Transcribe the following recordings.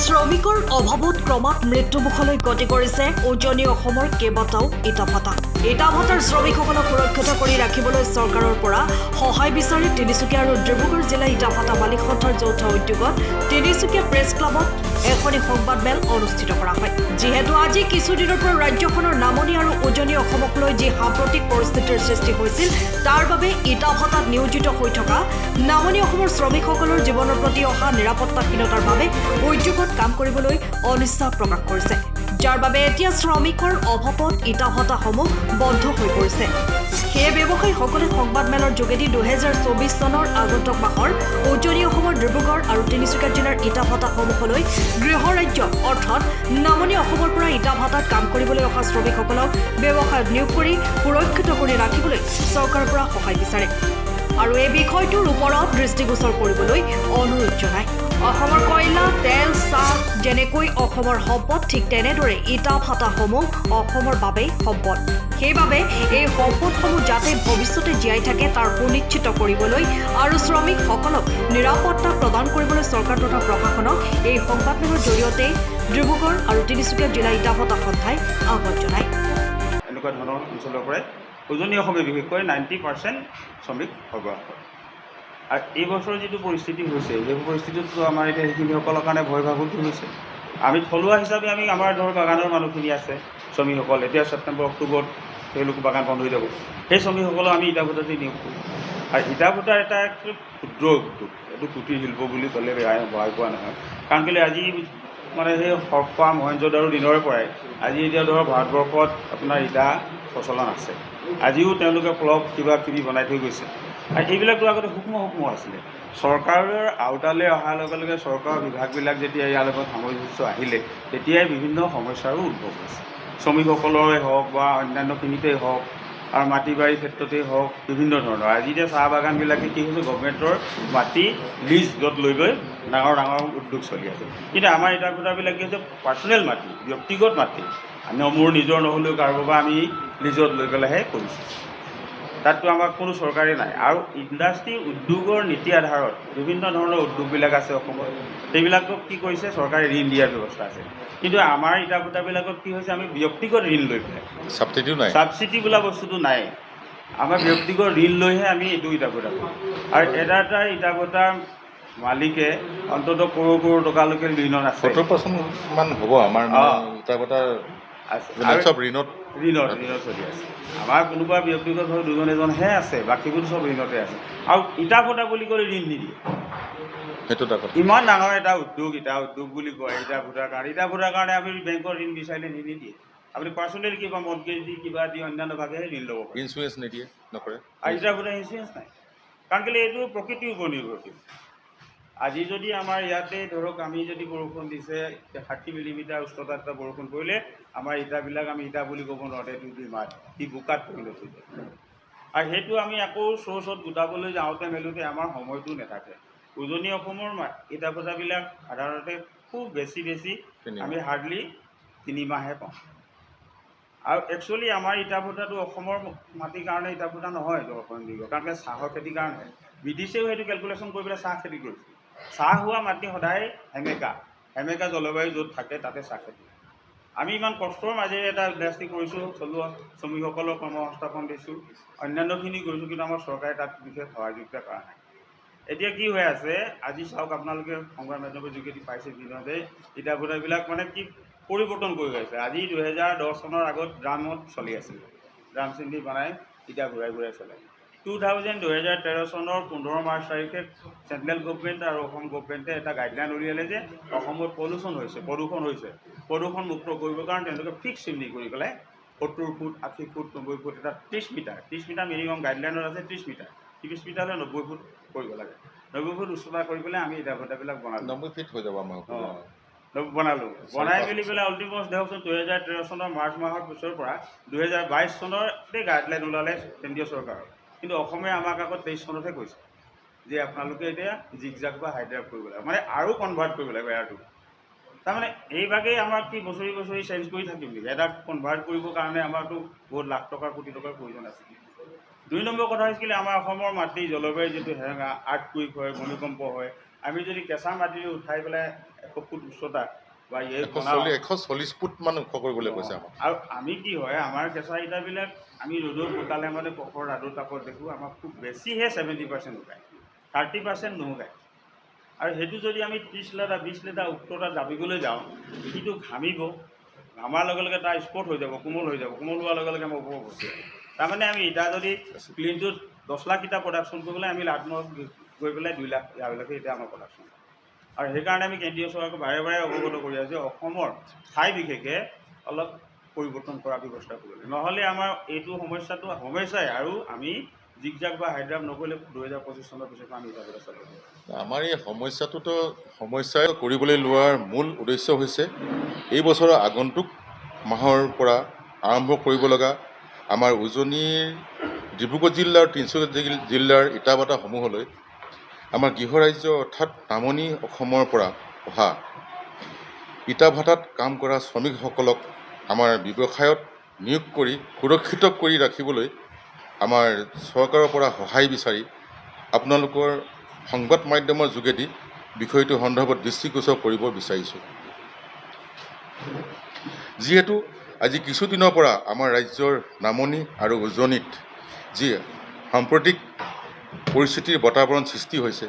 শ্ৰমিকৰ অভাৱত ক্ৰমাৎ মৃত্যুমুখলৈ গতি কৰিছে উজনি অসমৰ কেইবাটাও ইটা ভাটা। ইটা ভাটাৰ শ্ৰমিকসকলক সুৰক্ষিত কৰি ৰাখিবলৈ চৰকাৰৰ পৰা সহায় বিচাৰি তিনিচুকীয়া আৰু ডিব্ৰুগড় জিলা ইটা ভাটা মালিক সন্থাৰ যৌথ উদ্যোগত তিনিচুকীয়া প্ৰেছ ক্লাবত এখনি সংবাদমেল অনুষ্ঠিত কৰা হয়। যিহেতু আজি কিছুদিনৰ পৰা ৰাজ্যখনৰ নামনি আৰু উজনি অসমক লৈ যি সাম্প্ৰতিক পৰিস্থিতিৰ সৃষ্টি হৈছিল, তাৰ বাবে ইটা ভাটাত নিয়োজিত হৈ থকা নামনি অসমৰ শ্ৰমিকসকলৰ জীৱনৰ প্ৰতি অহা নিৰাপত্তাহীনতাৰ বাবে উদ্যোগত কাম কৰিবলৈ অনিচ্ছা প্ৰকাশ কৰিছে, যাৰ বাবে এতিয়া শ্ৰমিকৰ অভাৱত ইটা ভাটাসমূহ বন্ধ হৈ পৰিছে। সেয়ে ব্যৱসায়ীসকলে সংবাদমেলৰ যোগেদি 2024 চনৰ আগন্তুক মাহৰ উজনি অসমৰ ডিব্ৰুগড় আৰু তিনিচুকীয়া জিলাৰ ইটা ভাটাসমূহলৈ গৃহ ৰাজ্য অৰ্থাৎ নামনি অসমৰ পৰা ইটা ভাটাত কাম কৰিবলৈ অহা শ্ৰমিকসকলক ব্যৱসায়ত নিয়োগ কৰি সুৰক্ষিত কৰি ৰাখিবলৈ চৰকাৰৰ পৰা সহায় বিচাৰে আৰু এই বিষয়টোৰ ওপৰত দৃষ্টিগোচৰ কৰিবলৈ অনুৰোধ জনায়। অসমৰ কয়লা, তেল, চাহ যেনেকৈ অসমৰ সম্পদ, ঠিক তেনেদৰে ইটা ভাটাসমূহ অসমৰ বাবেই সম্পদ। সেইবাবে এই সম্পদসমূহ যাতে ভৱিষ্যতে জীয়াই থাকে তাৰ সুনিশ্চিত কৰিবলৈ আৰু শ্ৰমিকসকলক নিৰাপত্তা প্ৰদান কৰিবলৈ চৰকাৰ তথা প্ৰশাসনক এই সংবাদমেলৰ জৰিয়তে ডিব্ৰুগড় আৰু তিনিচুকীয়া জিলা ইটা ভাটা সন্থাই আহ্বান জনায়। এনেকুৱা ধৰণৰ অঞ্চলৰ পৰাই উজনি অসমে বিশেষকৈ 90% শ্ৰমিক সৰবৰাহ কৰে। আৰু এই বছৰৰ যিটো পৰিস্থিতি হৈছে, সেই পৰিস্থিতিটো আমাৰ এতিয়া সেইখিনিসকলৰ কাৰণে ভয় ভাবুকি হৈছে। আমি থলুৱা হিচাপে আমাৰ বাগানৰ মানুহখিনি আছে শ্ৰমিকসকল, এতিয়া ছেপ্টেম্বৰ অক্টোবৰত তেওঁলোক বাগান বন্ধ হৈ যাব। সেই শ্ৰমিকসকলক আমি ইটা ভাটাতে নিয়োগ কৰোঁ। আৰু ইটা ভাটাৰ এটা ক্ষুদ্ৰ উদ্যোগ, এইটো কুটীৰ শিল্প বুলি ক'লে বেয়া পোৱা নহয়। কাৰণ কেলৈ আজি মানে সেই হৰপ্পা মহেঞ্জোদাৰো দিনৰে পৰাই আজি এতিয়া ধৰক ভাৰতবৰ্ষত আপোনাৰ ইটা প্ৰচলন আছে। আজিও তেওঁলোকে প্লক কিবা কিবি বনাই থৈ গৈছে। আৰু এইবিলাকতো আগতে সূক্ষ্ম আছিলে। চৰকাৰৰ আওতালৈ অহাৰ লগে লগে চৰকাৰৰ বিভাগবিলাক যেতিয়া ইয়াৰ লগত সামঞ্জস্য আহিলে, তেতিয়াই বিভিন্ন সমস্যাৰো উদ্ভৱ হৈছে। শ্ৰমিকসকলৰে হওক বা অন্যান্যখিনিতেই হওক আৰু মাটি বাৰীৰ ক্ষেত্ৰতেই হওক বিভিন্ন ধৰণৰ। আজি এতিয়া চাহ বাগানবিলাকে কি হৈছে, গভৰ্ণমেণ্টৰ মাটি লিজত লৈ গৈ ডাঙৰ উদ্যোগ চলি আছে। কিন্তু আমাৰ ইটা ভাটাবিলাক কি হৈছে, পাৰ্চনেল মাটি, ব্যক্তিগত মাটি। মোৰ নিজৰ নহ'লেও কাৰোবাৰ পৰা আমি লিজত লৈ পেলাইহে কৰিছোঁ। তাততো আমাৰ কোনো চৰকাৰে নাই। আৰু ইণ্ডাষ্ট্ৰি উদ্যোগৰ নীতি আধাৰত বিভিন্ন ধৰণৰ উদ্যোগবিলাক আছে অসমত, সেইবিলাকক কি কৰিছে, চৰকাৰে ঋণ দিয়াৰ ব্যৱস্থা আছে। কিন্তু আমাৰ ইটা ভাটাবিলাকত কি হৈছে, আমি ব্যক্তিগত ঋণ লৈ পেলাই, ছাবচিডি বোলা বস্তুটো নাই। আমাৰ ব্যক্তিগত ঋণ লৈহে আমি এইটো ইটা ভাটা কৰোঁ। আৰু এটা ইটা ভাটাৰ মালিকে অন্ততঃ কৰোৰ টকালৈকে ঋণত আছে। 70% হ'ব আমাৰ ইটা ভাটাৰ ঋণত চলি আছে। আমাৰ কোনোবা ব্যক্তিগত হয় দুজন এজনহে আছে, বাকীবোৰ চব ঋণতে আছে। আৰু ইটা ভাটা বুলি ক'লে ঋণ নিদিয়ে। সেইটো ইমান ডাঙৰ এটা উদ্যোগ, ইটা উদ্যোগ বুলি কয় ইটা ভাটাৰ কাৰণে আপুনি বেংকৰ ঋণ বিচাৰিলে নিদিয়ে। আপুনি পাৰ্চনেল কিবা মৰ্টগেজ দি কিবা দি অন্যান্যভাৱেহে ঋণ ল'ব পাৰে। ইঞ্চুৰেঞ্চ নিদিয়ে, নকৰে। আৰু ইটা ভাটাৰ ইঞ্চুৰেঞ্চ নাই। কাৰণ কেলৈ এইটো প্ৰকৃতিৰ ওপৰত নিৰ্ভৰশীল। আজি যদি আমাৰ ইয়াতে ধৰক আমি যদি বৰষুণ দিছে 30 মিলিমিটাৰ উষ্ণতাত এটা বৰষুণ পৰিলে আমাৰ ইটাবিলাক আমি ইটা বুলি ক'ব নোৱাৰোঁ, এইটো মাত সি বোকাত পৰিণত হৈ যায়। আৰু সেইটো আমি আকৌ চ'ৰ্চত গোটাবলৈ যাওঁতে মেলোঁতে আমাৰ সময়টো নাথাকে। উজনি অসমৰ ইটা ভাটাবিলাক সাধাৰণতে খুব বেছি আমি হাৰ্ডলি 3 মাহে পাওঁ। আৰু একচুৱেলি আমাৰ ইটা ভাটাটো অসমৰ মাটিৰ কাৰণে ইটা ভাটা নহয়, কাৰণ চাহৰ খেতিৰ কাৰণে। ব্ৰিটিছেও সেইটো কেলকুলেশ্যন কৰি পেলাই চাহ খেতি কৰিছিল। চাহ হোৱা মাটি সদায় সেমেকা জলবায়ু য'ত থাকে তাতে চাহ খেতি। আমি ইমান কষ্টৰ মাজেৰে এটা ইণ্ডাষ্ট্ৰি কৰিছোঁ, চলোৱা শ্ৰমিকসকলৰ কৰ্মসংস্থাপন দিছোঁ, অন্যান্যখিনি কৰিছোঁ, কিন্তু আমাৰ চৰকাৰে তাত বিশেষ সহযোগিতা কৰা নাই। এতিয়া কি হৈ আছে, আজি চাওক আপোনালোকে সংবাদ মাধ্যমৰ যোগেদি পাইছে দিনতে ইটা ভাটাবিলাক মানে কি পৰিৱৰ্তন কৰি আছে। আজি 2010 চনৰ আগত ড্ৰামত চলি আছিল, ড্ৰাম চিন্দি বনাই ইটা ঘূৰাই চলে। 2013 চনৰ 15 মাৰ্চ তাৰিখে চেণ্ট্ৰেল গভৰ্ণমেণ্ট আৰু অসম গভৰ্ণমেণ্টে এটা গাইডলাইন উলিয়ালে যে অসমত প্ৰদূষণ হৈছে, প্ৰদূষণ মুক্ত কৰিবৰ কাৰণে তেওঁলোকে ফিক্স চিমনি কৰি পেলাই 70 ফুট, 80 ফুট, 90 ফুট, এটা 30 মিটাৰ মিনিমাম গাইডলাইনত আছে। 30 মিটাৰলৈ 90 ফুট কৰিব লাগে। 90 ফুট উচ্চতা কৰি পেলাই আমি ইটা ভাটাবিলাক বনালোঁ। 90 ফিট হৈ যাব আমাৰ। বনাই মেলি পেলাই অল্টিমষ্ট দেখকচোন 2013 চনৰ মাৰ্চ মাহৰ পিছৰ পৰা 2022 চনতে গাইডলাইন ওলালে কেন্দ্ৰীয় চৰকাৰৰ। কিন্তু অসমে আমাক আকৌ 23 চনতহে কৈছে যে আপোনালোকে এতিয়া জিগজাগ বা হাইড্ৰাফ কৰিব লাগে, মানে আৰু কনভাৰ্ট কৰিব লাগিব এয়াৰটো। তাৰমানে এইভাগেই আমাৰ কি বছৰি চেঞ্জ কৰি থাকিম নেকি? এটা কনভাৰ্ট কৰিবৰ কাৰণে আমাৰতো বহুত লাখ টকা, কোটি টকাৰ প্ৰয়োজন আছে। 2 নম্বৰ কথা হৈছিল, আমাৰ অসমৰ মাটি জলবায়ু যিটো হেৰেঙা, আৰ্থকুইক হয়, ভূমিকম্প হয়। আমি যদি কেঁচা মাটি উঠাই পেলাই 100 ফুট উচ্চতা বা ইয়ে 140 ফুট মান ওখ কৰিবলৈ কৈছে আমাক। আৰু আমি কি হয় আমাৰ কেঁচা ইটাবিলাক আমি ৰ'দত শুকালে মানে পথৰ ৰাদৰ তাপত দেখোঁ আমাক খুব বেছিহে 70% শুকায়, 30% নুশুকায়। আৰু সেইটো যদি আমি 30 লিটাৰ 20 লিটাৰ উচ্চতা জাপিবলৈ যাওঁ, সিটো ঘামিব, ঘামাৰ লগে লগে তাৰ স্পট হৈ যাব, কোমল হৈ যাব, কোমল হোৱাৰ লগে লগে আমাৰ ওপৰ বস্তু। তাৰমানে আমি ইটা যদি প্লেনটোত 10 লাখ ইটা প্ৰডাকশ্যন কৰিবলৈ আমি লাটমত গৈ পেলাই 2 লাখ ইয়ালৈকে এতিয়া আমাৰ প্ৰডাকশ্যন। আৰু সেইকাৰণে আমি কেন্দ্ৰীয় চৰকাৰক বাৰে বাৰে অৱগত কৰি আছোঁ যে অসমৰ ঠাই বিশেষে অলপ পৰিৱৰ্তন কৰাৰ ব্যৱস্থা কৰিব লাগে, নহ'লে আমাৰ এইটো সমস্যাটো সমস্যাই আৰু আমি জিগজাগ বা হাইড্ৰাম নকৰিলে 2025 চনৰ পিছত আমি এটা ব্যৱস্থা কৰিব। আমাৰ এই সমস্যাই কৰিবলৈ লোৱাৰ মূল উদ্দেশ্য হৈছে এই বছৰৰ আগন্তুক মাহৰ পৰা আৰম্ভ কৰিব লগা আমাৰ উজনিৰ ডিব্ৰুগড় জিলা আৰু তিনিচুকীয়া জিলাৰ ইটাভাটাসমূহলৈ আমাৰ গৃহ ৰাজ্য অৰ্থাৎ নামনি অসমৰ পৰা অহা ইটাভাটাত কাম কৰা শ্ৰমিকসকলক আমাৰ ব্যৱসায়ত নিয়োগ কৰি সুৰক্ষিত কৰি ৰাখিবলৈ আমাৰ চৰকাৰৰ পৰা সহায় বিচাৰি আপোনালোকৰ সংবাদ মাধ্যমৰ যোগেদি বিষয়টো সন্দৰ্ভত দৃষ্টিগোচৰ কৰিব বিচাৰিছোঁ। যিহেতু আজি কিছুদিনৰ পৰা আমাৰ ৰাজ্যৰ নামনি আৰু উজনিত যি সাম্প্ৰতিক পৰিস্থিতিৰ বাতাবৰণ সৃষ্টি হৈছে,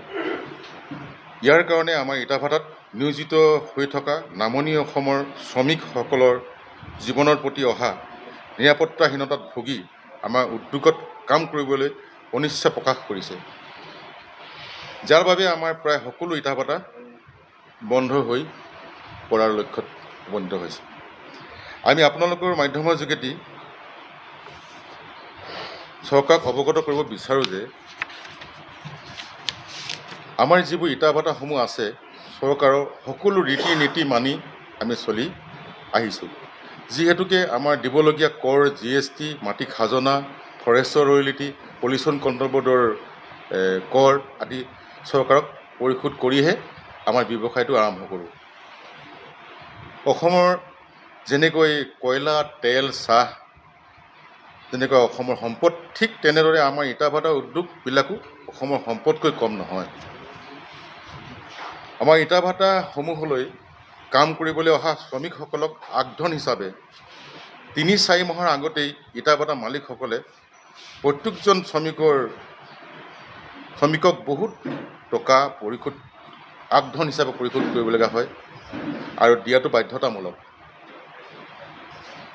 ইয়াৰ কাৰণে আমাৰ ইটাভাটাত নিয়োজিত হৈ থকা নামনি অসমৰ শ্ৰমিকসকলৰ জীৱনৰ প্ৰতি অহা নিৰাপত্তাহীনতাত ভুগি আমাৰ উদ্যোগত কাম কৰিবলৈ অনিচ্ছা প্ৰকাশ কৰিছে, যাৰ বাবে আমাৰ প্ৰায় সকলো ইটাভাটা বন্ধ হৈ পৰাৰ লক্ষ্যত উপনীত হৈছে। আমি আপোনালোকৰ মাধ্যমৰ যোগেদি চৰকাৰক অৱগত কৰিব বিচাৰোঁ যে আমাৰ যিবোৰ ইটাভাটাসমূহ আছে চৰকাৰৰ সকলো ৰীতি নীতি মানি আমি চলি আহিছোঁ। যিহেতুকে আমাৰ দিবলগীয়া কৰ, GST, মাটি খাজনা, ফৰেষ্টৰ ৰয়েলিটি, পলিউশ্যন কণ্ট্ৰল বৰ্ডৰ কৰ আদি চৰকাৰক পৰিশোধ কৰিহে আমাৰ ব্যৱসায়টো আৰম্ভ কৰোঁ। অসমৰ যেনেকৈ কয়লা, তেল, চাহ যেনেকৈ অসমৰ সম্পদ, ঠিক তেনেদৰে আমাৰ ইটাভাটা উদ্যোগবিলাকো অসমৰ সম্পদকৈ কম নহয়। আমাৰ ইটাভাটাসমূহলৈ কাম কৰিবলৈ অহা শ্ৰমিকসকলক আগধন হিচাপে 3-4 মাহৰ আগতেই ইটাভাটা মালিকসকলে প্ৰত্যেকজন শ্ৰমিকক বহুত টকা আগধন হিচাপে পৰিশোধ কৰিবলগা হয় আৰু দিয়াটো বাধ্যতামূলক।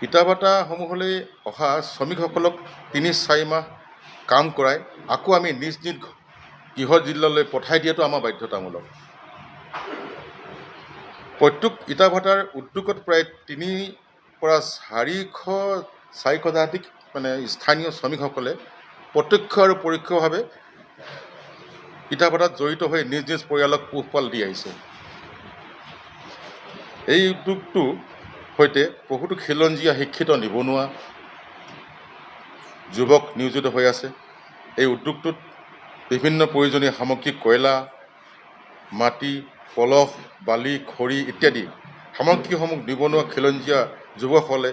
ইটাভাটাসমূহলৈ অহা শ্ৰমিকসকলক 3-4 মাহ কাম কৰাই আকৌ আমি নিজ নিজ গৃহ জিলালৈ পঠাই দিয়াটো আমাৰ বাধ্যতামূলক। প্ৰত্যেক ইটাভাটাৰ উদ্যোগত প্ৰায় 300-400 মানে স্থানীয় শ্ৰমিকসকলে প্ৰত্যক্ষ আৰু পৰোক্ষভাৱে ইটাভাটাত জড়িত হৈ নিজ নিজ পৰিয়ালক পোহপাল দি আহিছে। এই উদ্যোগটোৰ সৈতে বহুতো খিলঞ্জীয়া শিক্ষিত নিবনুৱা যুৱক নিয়োজিত হৈ আছে। এই উদ্যোগটোত বিভিন্ন প্ৰয়োজনীয় সামগ্ৰী কয়লা, মাটি, পলস, বালি, খৰি ইত্যাদি সামগ্ৰীসমূহ নিবনুৱা খিলঞ্জীয়া যুৱকসকলে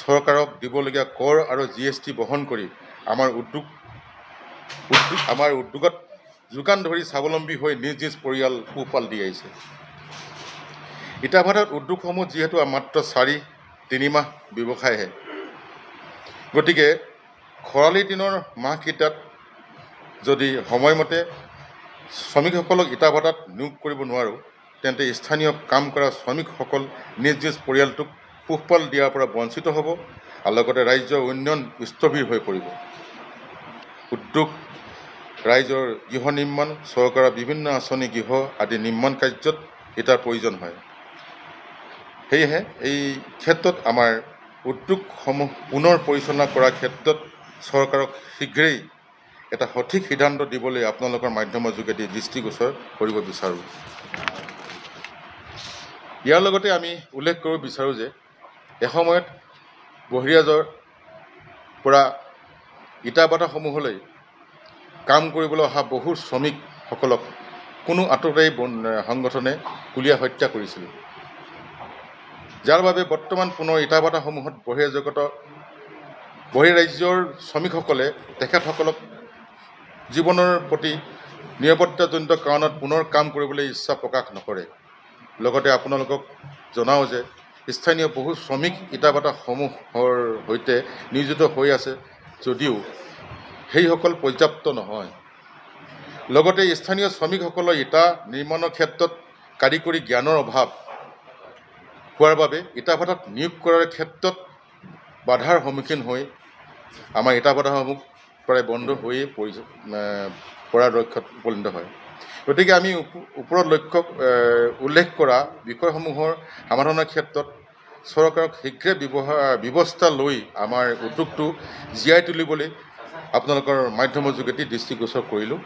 চৰকাৰক দিবলগীয়া কৰ আৰু GST বহন কৰি আমাৰ উদ্যোগত যোগান ধৰি স্বাৱলম্বী হৈ নিজ নিজ পৰিয়াল পোহপাল দি আহিছে। ইটাভাটাত উদ্যোগসমূহ যিহেতু মাত্ৰ 4-3 মাহ ব্যৱসায়হে, গতিকে খৰালি দিনৰ মাহকেইটাত যদি সময়মতে শ্ৰমিকসকলক ইটাভাটাত নিয়োগ কৰিব নোৱাৰোঁ, তেন্তে স্থানীয় কাম কৰা শ্ৰমিকসকল নিজ নিজ পৰিয়ালটোক পোহপাল দিয়াৰ পৰা বঞ্চিত হ'ব আৰু লগতে ৰাজ্যৰ উন্নয়ন স্থবিৰ হৈ পৰিব। উদ্যোগ, ৰাইজৰ গৃহ নিৰ্মাণ, চৰকাৰৰ বিভিন্ন আঁচনি গৃহ আদি নিৰ্মাণ কাৰ্যত ইটাৰ প্ৰয়োজন হয়। সেয়েহে এই ক্ষেত্ৰত আমাৰ উদ্যোগসমূহ পুনৰ পৰিচালনা কৰাৰ ক্ষেত্ৰত চৰকাৰক শীঘ্ৰেই এটা সঠিক সিদ্ধান্ত দিবলৈ আপোনালোকৰ মাধ্যমৰ যোগেদি দৃষ্টিগোচৰ কৰিব বিচাৰোঁ। ইয়াৰ লগতে আমি উল্লেখ কৰিব বিচাৰোঁ যে এসময়ত বহিৰাজ্যৰ পৰা ইটাভাটাসমূহলৈ কাম কৰিবলৈ অহা বহু শ্ৰমিকসকলক কোনো আততায়ী সংগঠনে গুলীয়াই হত্যা কৰিছিল, যাৰ বাবে বৰ্তমান পুনৰ ইটাভাটাসমূহত বহিৰাজ্যৰ শ্ৰমিকসকলে তেখেতসকলক জীৱনৰ প্ৰতি নিৰাপত্তাজনিত কাৰণত পুনৰ কাম কৰিবলৈ ইচ্ছা প্ৰকাশ নকৰে। লগতে আপোনালোকক জনাওঁ যে স্থানীয় বহু শ্ৰমিক ইটাভাটাসমূহৰ সৈতে নিয়োজিত হৈ আছে যদিও সেইসকল পৰ্যাপ্ত নহয়। লগতে স্থানীয় শ্ৰমিকসকলৰ ইটা নিৰ্মাণৰ ক্ষেত্ৰত কাৰিকৰী জ্ঞানৰ অভাৱ হোৱাৰ বাবে ইটাভাটাত নিয়োগ কৰাৰ ক্ষেত্ৰত বাধাৰ সন্মুখীন হৈ আমাৰ ইটাভাটাসমূহ প্ৰায় বন্ধ হৈয়ে পৰাৰ লক্ষ্যত উপনীত হয়। গতিকে আমি ওপৰত উল্লেখ কৰা বিষয়সমূহৰ সমাধানৰ ক্ষেত্ৰত চৰকাৰক শীঘ্ৰে ব্যৱস্থা লৈ আমাৰ উদ্যোগটো জীয়াই তুলিবলৈ আপোনালোকৰ মাধ্যমৰ যোগেদি দৃষ্টিগোচৰ কৰিলোঁ।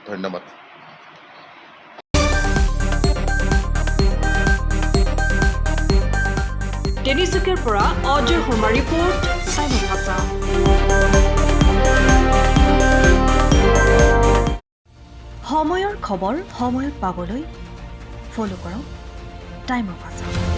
ধন্যবাদ। তিনিচুকীয়াৰ পৰা অজয় শৰ্মাৰ ৰিপৰ্ট, টাইমৰ ভাষা। সময়ৰ খবৰ সময়ত পাবলৈ ফ'ল' কৰক টাইমৰ ভাষা।